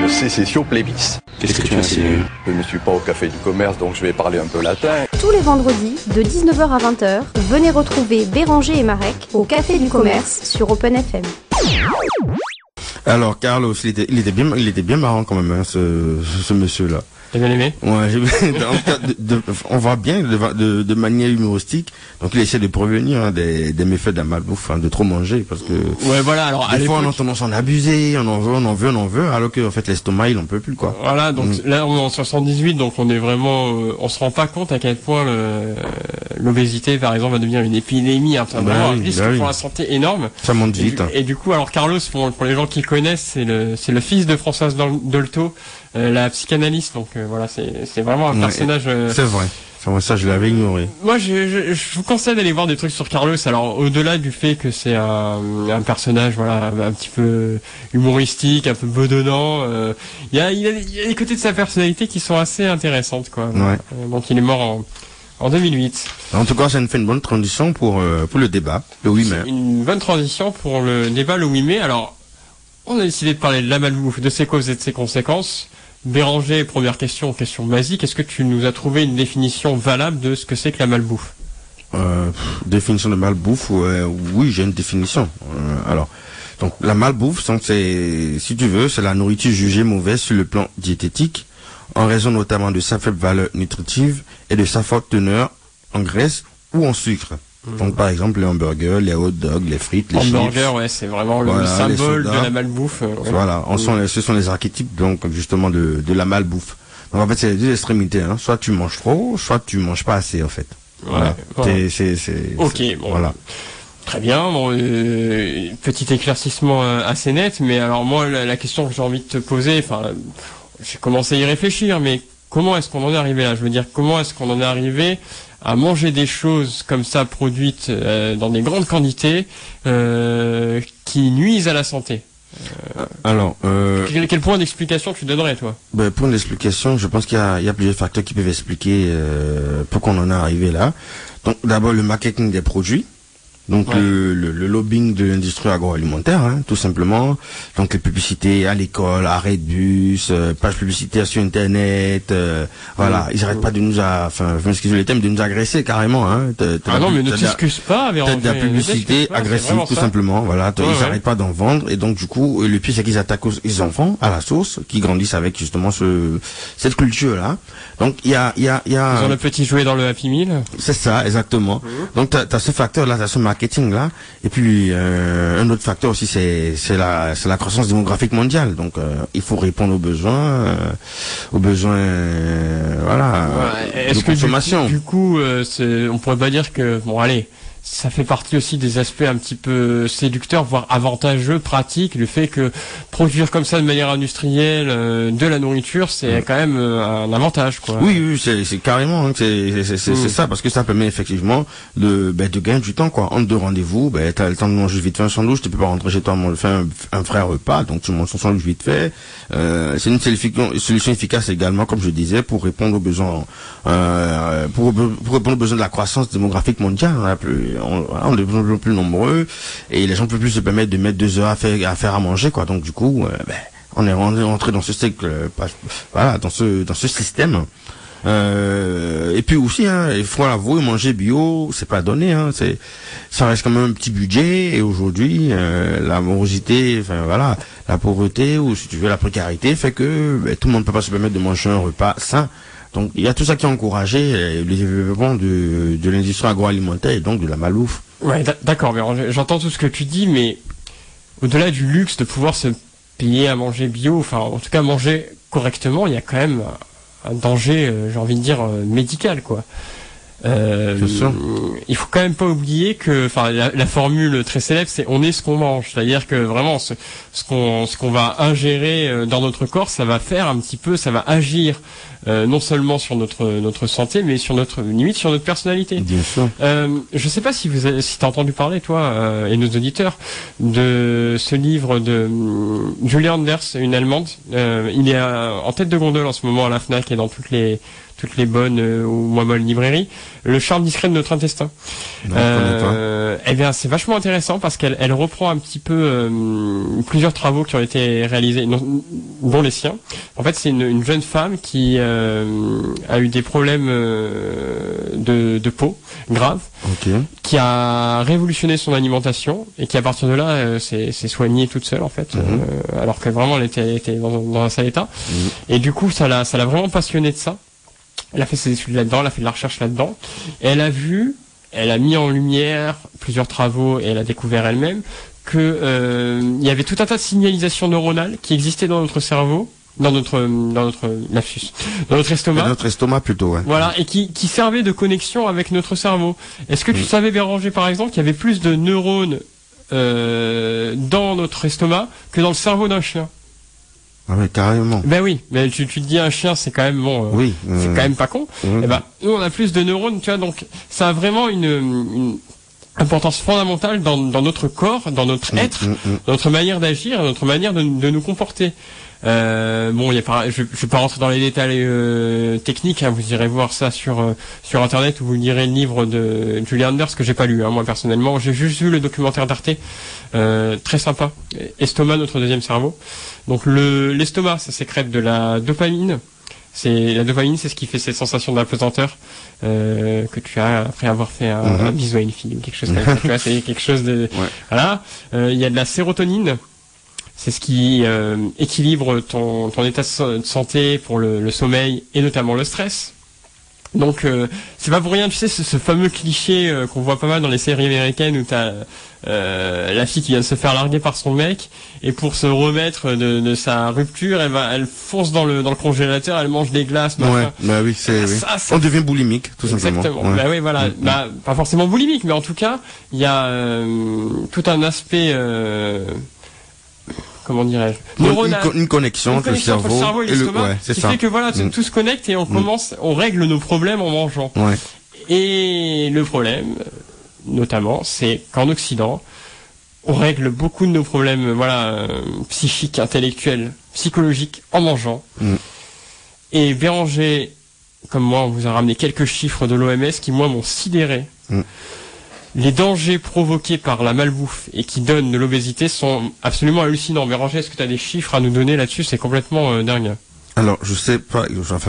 de sécession plébis. Qu'est-ce que tu insinues? Je ne suis pas au café du commerce, donc je vais parler un peu latin. Tous les vendredis, de 19h à 20h, venez retrouver Béranger et Marek au café du commerce sur Open FM. Alors Carlos, il était bien marrant quand même, hein, ce monsieur-là. T'as bien aimé? Ouais, en tout cas, on voit bien de manière humoristique. Donc il essaie de prévenir des méfaits de la malbouffe, hein, de trop manger, parce que ouais, voilà. Alors des fois on a tendance à en abuser, on en veut, alors que en fait l'estomac il en peut plus, quoi. Voilà, donc là on est en 78, donc on est vraiment, on se rend pas compte à quel point l'obésité par exemple va devenir une épidémie, hein, vraiment un risque pour la santé énorme. Ça monte vite. Et du coup, alors Carlos, pour les gens qui le connaissent, c'est le fils de Françoise Dolto, la psychanalyste, donc voilà, c'est vraiment un personnage. C'est vrai. Ça, je l'avais ignoré. Moi, je vous conseille d'aller voir des trucs sur Carlos. Alors, au-delà du fait que c'est un personnage, voilà, un petit peu humoristique, un peu bedonnant, il y a des côtés de sa personnalité qui sont assez intéressantes, quoi. Ouais. Donc, il est mort en 2008. En tout cas, ça nous fait une bonne transition pour le débat, le 8 mai. Une bonne transition pour le débat le 8 mai. Alors, on a décidé de parler de la malbouffe, de ses causes et de ses conséquences. Béranger, première question basique, est-ce que tu nous as trouvé une définition valable de ce que c'est que la malbouffe? Définition de malbouffe, oui, j'ai une définition. Alors, donc la malbouffe, donc c'est, si tu veux, c'est la nourriture jugée mauvaise sur le plan diététique, en raison notamment de sa faible valeur nutritive et de sa forte teneur en graisse ou en sucre. Donc par exemple les hamburgers, les hot dogs, les frites, les chips. Hamburger, ouais, c'est vraiment le symbole de la malbouffe. Voilà, ce sont les archétypes donc justement de la malbouffe. Donc en fait c'est les deux extrémités, hein. Soit tu manges trop, soit tu manges pas assez en fait. Voilà. Ok, bon. Voilà. Très bien, bon, petit éclaircissement assez net, mais alors moi la question que j'ai envie de te poser, enfin j'ai commencé à y réfléchir, mais comment est-ce qu'on en est arrivé là? Je veux dire, comment est-ce qu'on en est arrivé à manger des choses comme ça produites dans des grandes quantités qui nuisent à la santé? Alors, quel point d'explication tu donnerais, toi? Pour l'explication, je pense qu'il y a plusieurs facteurs qui peuvent expliquer pourquoi on en est arrivé là. Donc, d'abord le marketing des produits. Donc le lobbying de l'industrie agroalimentaire, hein, tout simplement. Donc les publicités à l'école, arrêt de bus, pages publicitaires sur internet, voilà, ils arrêtent pas de nous excusez le thème, de nous agresser carrément, hein. Non, mais ne t'excuse pas, t'as de la publicité agressive, tout simplement, voilà, ils arrêtent pas d'en vendre, et donc du coup, le pire c'est qu'ils attaquent les enfants à la source, qui grandissent avec justement cette culture-là. Donc il y a Ils ont le petit jouet dans le Happy Meal. C'est ça, exactement. Donc t'as ce facteur-là, t'as ce marketing là, et puis un autre facteur aussi c'est la croissance démographique mondiale. Donc il faut répondre aux besoins voilà, de consommation. Du coup on pourrait pas dire que bon allez, ça fait partie aussi des aspects un petit peu séducteurs, voire avantageux, pratiques, le fait que produire comme ça de manière industrielle de la nourriture, c'est quand même un avantage, quoi. Oui, c'est carrément, hein, c'est ça, parce que ça permet effectivement de gagner du temps, quoi. Entre deux rendez-vous, t'as le temps de manger vite fait un sandwich, tu peux pas rentrer chez toi faire un vrai repas, donc tu manges ton sandwich vite fait. C'est une solution efficace également, comme je disais, pour répondre aux besoins, pour répondre aux besoins de la croissance démographique mondiale, hein, on est de plus en plus nombreux et les gens ne peuvent plus se permettre de mettre 2 heures à faire à manger, quoi. Donc du coup, on est rentré dans ce cycle, voilà, dans ce système. Et puis aussi, hein, il faut l'avouer, manger bio, c'est pas donné, hein. Ça reste quand même un petit budget. Et aujourd'hui, la morosité, enfin voilà, la pauvreté ou si tu veux la précarité fait que tout le monde ne peut pas se permettre de manger un repas sain. Donc il y a tout ça qui a encouragé le développement de l'industrie agroalimentaire et donc de la malbouffe. Ouais, d'accord, mais j'entends tout ce que tu dis, mais au-delà du luxe de pouvoir se payer à manger bio, enfin en tout cas manger correctement, il y a quand même un danger, j'ai envie de dire, médical, quoi. Il faut quand même pas oublier que, enfin, la formule très célèbre, c'est on est ce qu'on mange. C'est-à-dire que vraiment, ce qu'on va ingérer dans notre corps, ça va faire un petit peu, ça va agir non seulement sur notre santé, mais sur notre limite sur notre personnalité. Bien sûr. Je sais pas si t'as entendu parler, toi et nos auditeurs, de ce livre de Julia Anders, une Allemande. Il est en tête de gondole en ce moment à la Fnac et dans toutes toutes les bonnes ou moins bonnes librairies, Le charme discret de notre intestin. Non, je connais pas. Eh bien, c'est vachement intéressant parce qu'elle reprend un petit peu plusieurs travaux qui ont été réalisés, dont les siens. En fait, c'est une jeune femme qui a eu des problèmes de peau graves, qui a révolutionné son alimentation et qui, à partir de là, s'est soignée toute seule, en fait, alors que vraiment elle était dans un sale état. Et du coup, ça l'a vraiment passionnée de ça. Elle a fait ses études là-dedans, elle a fait de la recherche là-dedans, et elle a mis en lumière plusieurs travaux et elle a découvert elle-même que il y avait tout un tas de signalisations neuronales qui existaient dans notre cerveau, dans notre lapsus, dans notre estomac. Dans notre estomac plutôt, ouais. Voilà, et qui servaient de connexion avec notre cerveau. Est-ce que tu savais, Béranger, par exemple, qu'il y avait plus de neurones dans notre estomac que dans le cerveau d'un chien? Ah oui, carrément. Ben oui, mais tu te dis un chien, c'est quand même bon. Oui. C'est quand même pas con. Et ben nous on a plus de neurones, tu vois, donc ça a vraiment une importance fondamentale dans notre corps, dans notre être, dans notre manière d'agir, notre manière de nous comporter. Bon, je vais pas rentrer dans les détails techniques, hein, vous irez voir ça sur internet, ou vous lirez le livre de Julia Anders que j'ai pas lu, hein, moi personnellement, j'ai juste vu le documentaire d'Arte, très sympa, Estomac, notre deuxième cerveau. Donc l'estomac, ça sécrète de la dopamine. La dopamine, c'est ce qui fait cette sensation d'apesanteur que tu as après avoir fait un bisou à une fille ou quelque chose comme ça. Tu vois, c'est quelque chose de voilà. Il y a de la sérotonine. C'est ce qui équilibre ton état de santé pour le sommeil et notamment le stress. Donc c'est pas pour rien, tu sais, ce fameux cliché qu'on voit pas mal dans les séries américaines où t'as la fille qui vient de se faire larguer par son mec, et pour se remettre de sa rupture, elle fonce dans le congélateur, elle mange des glaces. Ouais, bah oui, on devient boulimique, tout simplement. Exactement. Ouais. Bah oui, voilà. Bah pas forcément boulimique, mais en tout cas, il y a tout un aspect. Comment dirais-je, une connexion entre le cerveau et l'estomac, qui fait que voilà, tout se connecte et on règle nos problèmes en mangeant. Ouais. Et le problème, notamment, c'est qu'en Occident, on règle beaucoup de nos problèmes, psychiques, intellectuels, psychologiques, en mangeant. Et Béranger, comme moi, on vous a ramené quelques chiffres de l'OMS qui, moi, m'ont sidéré. Les dangers provoqués par la malbouffe et qui donnent de l'obésité sont absolument hallucinants. Béranger, est-ce que tu as des chiffres à nous donner là-dessus? C'est complètement dingue. Alors, je sais pas,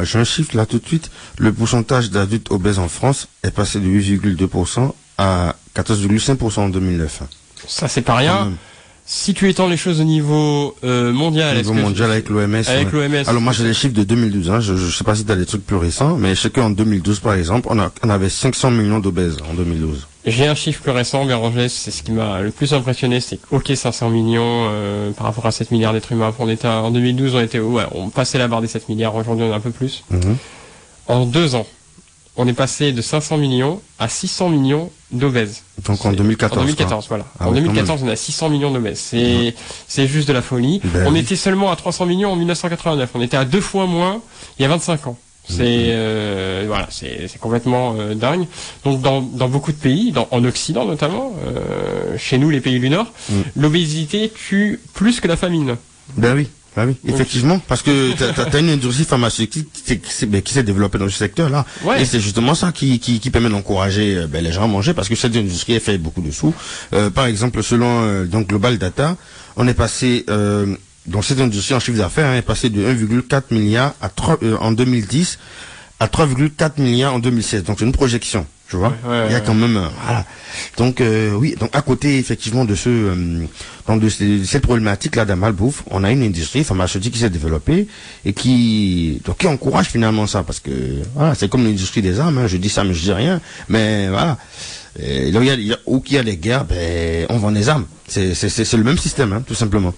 j'ai un chiffre là tout de suite. Le pourcentage d'adultes obèses en France est passé de 8,2% à 14,5% en 2009. Ça, c'est pas rien. Si tu étends les choses au niveau mondial, avec l'OMS. Avec l'OMS. Alors moi j'ai les chiffres de 2012. Hein. Je sais pas si tu as des trucs plus récents, mais je sais qu'en 2012 par exemple, on avait 500 millions d'obèses en 2012. J'ai un chiffre plus récent, Béranger, c'est ce qui m'a le plus impressionné, c'est que 500 millions par rapport à 7 milliards d'êtres humains. En 2012, on passait la barre des 7 milliards. Aujourd'hui, on a un peu plus. En 2 ans, on est passé de 500 millions à 600 millions d'obèses. Donc en 2014. En 2014, voilà. En 2014, on a 600 millions d'obèses. C'est juste de la folie. On était seulement à 300 millions en 1989. On était à 2 fois moins il y a 25 ans. C'est complètement dingue. Donc dans beaucoup de pays, en Occident notamment, chez nous les pays du Nord, l'obésité tue plus que la famine. Ben oui. Ah oui, effectivement, parce que t'as une industrie pharmaceutique qui s'est développée dans ce secteur-là, et c'est justement ça qui permet d'encourager les gens à manger, parce que cette industrie elle fait beaucoup de sous. Par exemple, selon donc Global Data, on est passé dans cette industrie en chiffre d'affaires est passé de 1,4 milliard en 2010 à 3,4 milliards en 2016. Donc c'est une projection. Tu vois, il y a quand même voilà. Donc donc à côté effectivement de cette problématique là de la malbouffe, on a une industrie pharmaceutique qui s'est développée et qui encourage finalement ça, parce que voilà, c'est comme l'industrie des armes, hein, je dis ça mais je dis rien, mais voilà. Et là où il y a des guerres, on vend des armes. C'est le même système, hein, tout simplement.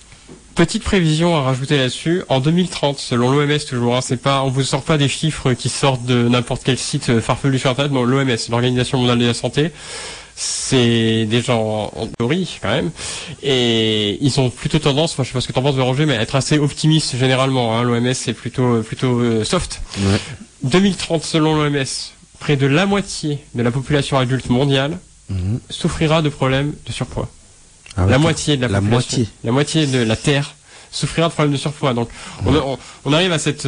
Petite prévision à rajouter là-dessus, en 2030, selon l'OMS toujours, hein, on vous sort pas des chiffres qui sortent de n'importe quel site farfelu sur Internet, non, l'OMS, l'Organisation Mondiale de la Santé, c'est des gens en théorie quand même, et ils ont plutôt tendance, je sais pas ce que t'en penses Béranger, mais à être assez optimistes généralement, hein, l'OMS c'est plutôt soft. 2030, selon l'OMS, près de la moitié de la population adulte mondiale souffrira de problèmes de surpoids. La moitié de la population, la moitié de la Terre souffrira de problèmes de surpoids. Donc on arrive à cette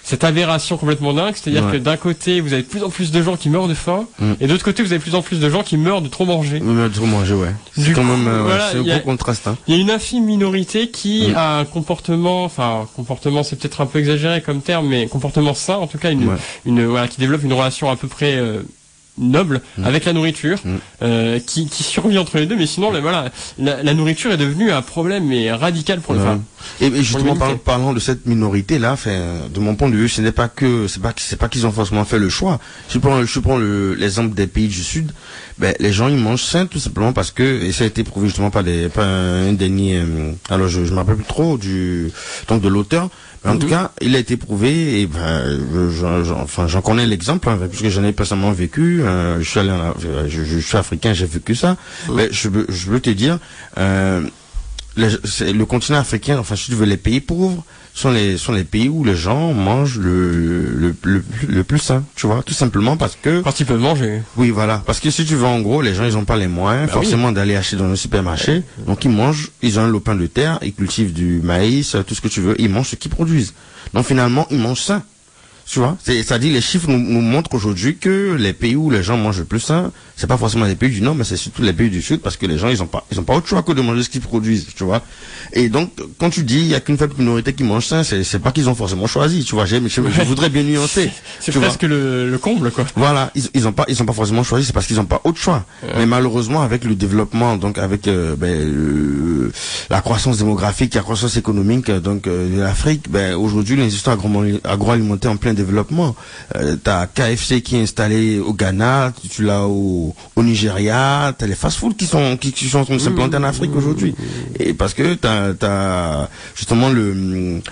cette aberration complètement dingue, c'est-à-dire que d'un côté vous avez de plus en plus de gens qui meurent de faim, et de l'autre côté vous avez de plus en plus de gens qui meurent de trop manger. De trop manger, ouais. C'est quand même c'est un gros contraste. Hein. Il y a une infime minorité qui a un comportement, c'est peut-être un peu exagéré comme terme, mais comportement sain, en tout cas qui développe une relation à peu près noble avec la nourriture, qui survit entre les deux, mais sinon la nourriture est devenue un problème mais radical pour les femmes. Et justement parlant de cette minorité là, de mon point de vue, c'est pas qu'ils ont forcément fait le choix. Je prends l'exemple des pays du Sud, les gens ils mangent sain tout simplement parce que, et ça a été prouvé justement par un dernier, alors je me rappelle plus trop de l'auteur. En tout cas, il a été prouvé, et j'en connais l'exemple, puisque j'en ai personnellement vécu. Je suis africain, j'ai vécu ça. Mais je veux te dire, le continent africain, si tu veux, les pays pauvres sont les pays où les gens mangent le plus sain, tu vois, tout simplement parce que quand ils peuvent manger. Oui, voilà, parce que si tu veux, en gros, les gens ils ont pas les moyens forcément d'aller acheter dans le supermarché, donc ils ont un lopin de terre, ils cultivent du maïs, tout ce que tu veux, ils mangent ce qu'ils produisent. Donc finalement, ils mangent sain. Tu vois, c'est-à-dire les chiffres nous montrent aujourd'hui que les pays où les gens mangent le plus sain, c'est pas forcément les pays du Nord, mais c'est surtout les pays du Sud, parce que les gens ils ont pas autre choix que de manger ce qu'ils produisent, tu vois. Et donc quand tu dis il y a qu'une faible minorité qui mange sain, c'est pas qu'ils ont forcément choisi, tu vois. Je voudrais bien nuancer. C'est presque le comble, quoi. Voilà, ils ont pas forcément choisi, c'est parce qu'ils ont pas autre choix. Mais malheureusement avec le développement, donc avec la croissance démographique, la croissance économique de l'Afrique, aujourd'hui l'industrie agroalimentaire en plein développement. T'as KFC qui est installé au Ghana, tu l'as au Nigeria, t'as les fast-food qui sont en train de s'implanter en Afrique aujourd'hui. Et parce que t'as justement une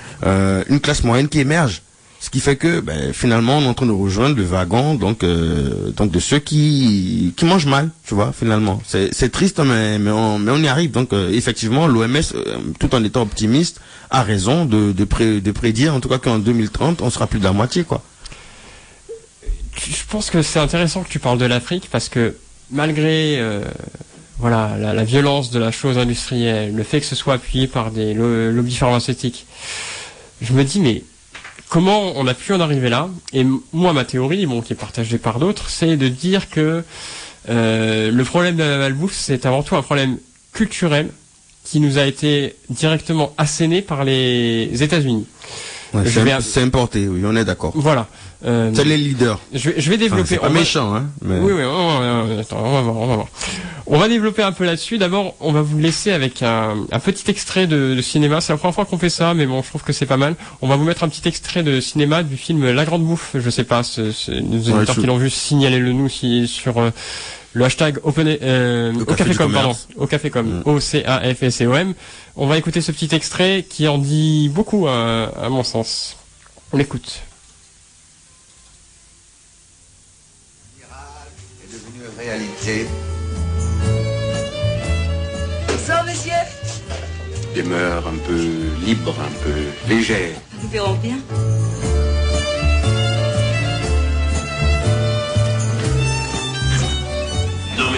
classe moyenne qui émerge. Ce qui fait que finalement on est en train de rejoindre le wagon donc de ceux qui mangent mal, tu vois, finalement. C'est triste mais on y arrive. Donc effectivement l'OMS tout en étant optimiste a raison de prédire en tout cas qu'en 2030 on sera plus de la moitié, quoi. Je pense que c'est intéressant que tu parles de l'Afrique parce que malgré la violence de la chose industrielle, le fait que ce soit appuyé par des lobbies pharmaceutiques, je me dis mais comment on a pu en arriver là? Et moi, ma théorie, qui est partagée par d'autres, c'est de dire que le problème de la malbouffe, c'est avant tout un problème culturel qui nous a été directement asséné par les États-Unis. Ouais, c'est importé, oui, on est d'accord. Voilà. C'est les leaders. Je vais développer. C'est pas méchant, hein. Mais... Oui, attends, on va voir. On va développer un peu là-dessus. D'abord, on va vous laisser avec un petit extrait de cinéma. C'est la première fois qu'on fait ça, mais bon, je trouve que c'est pas mal. On va vous mettre un petit extrait de cinéma du film La Grande Bouffe. Je sais pas, nos auditeurs qui l'ont vu, signalez-le nous sur le hashtag Ocafécom, pardon. Ocafécom. OCAFSCOM. On va écouter ce petit extrait qui en dit beaucoup, à mon sens. On l'écoute. Est devenu réalité. Bonsoir, monsieur. Des mœurs un peu libres, un peu légères. Nous verrons bien.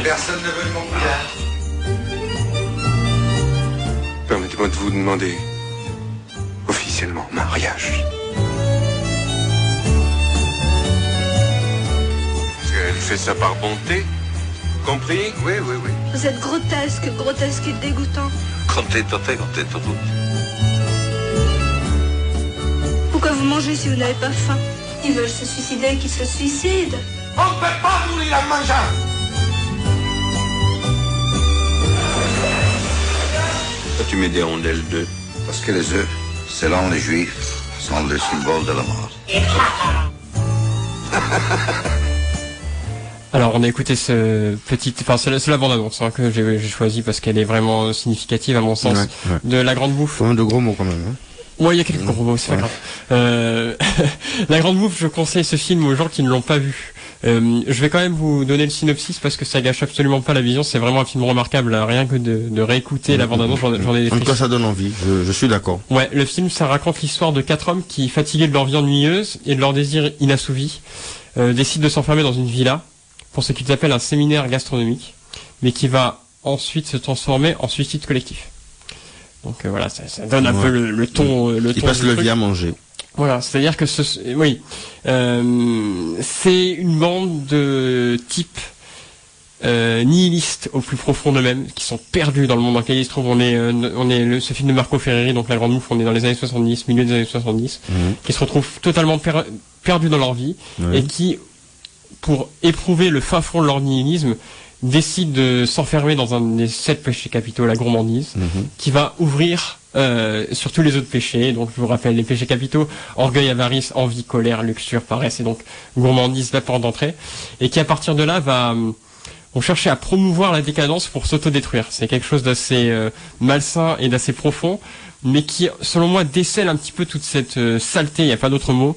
Personne ne veut mon mariage. Permettez-moi de vous demander officiellement mariage. Est-ce qu'elle fait ça par bonté? Compris? Oui. Vous êtes grotesque et dégoûtant. Comptez tout. Pourquoi vous mangez si vous n'avez pas faim? Ils veulent se suicider, qu'ils se suicident. On ne peut pas nourrir la mangeant. Tu mets des rondelles d'œufs. Parce que les œufs, selon les juifs, sont le symbole de la mort. Alors on a écouté c'est la bande-annonce que j'ai choisi parce qu'elle est vraiment significative à mon sens de La Grande Bouffe. De gros mots quand même. Hein. Ouais, il y a quelques gros mots, c'est pas grave. La Grande Bouffe, je conseille ce film aux gens qui ne l'ont pas vu. Je vais quand même vous donner le synopsis parce que ça gâche absolument pas la vision. C'est vraiment un film remarquable, rien que de réécouter la bande-annonce, j'en ai des En tout cas, ça donne envie. Je suis d'accord. Ouais, le film, ça raconte l'histoire de 4 hommes qui, fatigués de leur vie ennuyeuse et de leur désir inassouvi, décident de s'enfermer dans une villa pour ce qu'ils appellent un séminaire gastronomique, mais qui va ensuite se transformer en suicide collectif. Donc voilà, ça donne un peu le ton. Ils passent le vie à manger. Voilà, c'est-à-dire que c'est une bande de types nihilistes au plus profond d'eux-mêmes, qui sont perdus dans le monde dans lequel ils se trouvent. Ce film de Marco Ferreri, donc La Grande Mouffe, on est dans les années 70, milieu des années 70, qui se retrouvent totalement perdus dans leur vie, et qui, pour éprouver le fin fond de leur nihilisme, décident de s'enfermer dans un des 7 péchés capitaux, la gourmandise, qui va ouvrir sur tous les autres péchés. Donc je vous rappelle les péchés capitaux: orgueil, avarice, envie, colère, luxure, paresse, et donc gourmandise, la porte d'entrée, et qui à partir de là vont chercher à promouvoir la décadence pour s'autodétruire. C'est quelque chose d'assez malsain et d'assez profond, mais qui, selon moi, décèle un petit peu toute cette saleté, il n'y a pas d'autre mot,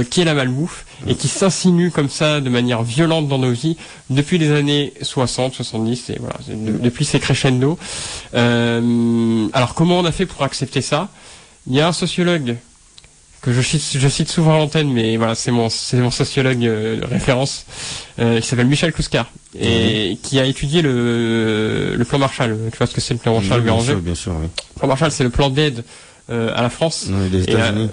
qui est la malbouffe, et qui s'insinue comme ça de manière violente dans nos vies depuis les années 60, 70, et voilà, depuis ces crescendo. Alors comment on a fait pour accepter ça? Il y a un sociologue que je cite souvent à l'antenne, mais voilà, c'est mon sociologue de référence, qui s'appelle Michel Clouscar, et qui a étudié le plan Marshall. Tu vois ce que c'est le plan Marshall, Béranger? Bien sûr, oui. Le plan Marshall, c'est le plan d'aide à la France, des États-Unis.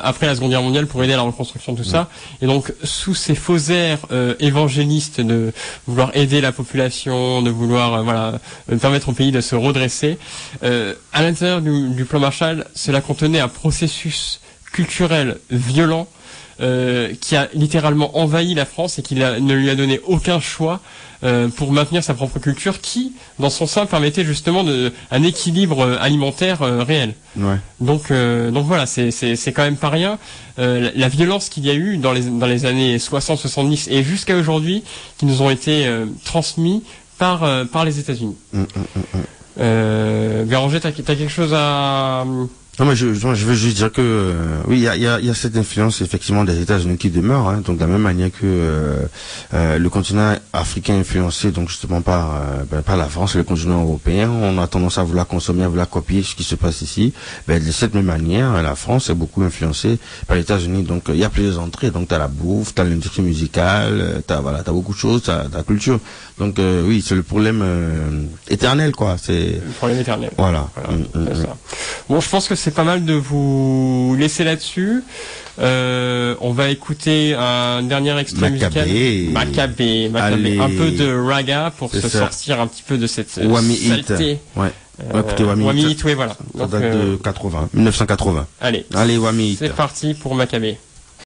Après la Seconde Guerre mondiale, pour aider à la reconstruction de tout ça. Et donc, sous ces faux airs évangélistes de vouloir aider la population, de vouloir permettre au pays de se redresser, à l'intérieur du plan Marshall, cela contenait un processus culturel violent qui a littéralement envahi la France et qui ne lui a donné aucun choix pour maintenir sa propre culture, qui, dans son sein, permettait justement un équilibre alimentaire réel. Ouais. Donc voilà, c'est quand même pas rien. La violence qu'il y a eu dans les années 60-70 et jusqu'à aujourd'hui, qui nous ont été transmis par les États-Unis. Béranger, t'as quelque chose à... Non, mais je veux juste dire que oui, il y a cette influence effectivement des États-Unis qui demeure, hein, donc de la même manière que le continent africain est influencé donc justement par la France et le continent européen. On a tendance à vouloir consommer, à vouloir copier ce qui se passe ici. De cette même manière, la France est beaucoup influencée par les États-Unis. Donc il y a plusieurs entrées. Donc t'as la bouffe, t'as l'industrie musicale, t'as beaucoup de choses, t'as la culture. Donc oui, c'est le problème éternel, quoi. C'est le problème éternel. Voilà. C'est ça. Bon, je pense que c'est pas mal de vous laisser là-dessus. On va écouter un dernier extrait musical. Macabé. Un peu de raga pour se sortir un petit peu de cette saleté. Ouais. Écoutez, Wami Hit, voilà. Ça date de 1980. Allez, Wami Hit. C'est parti pour Macabé.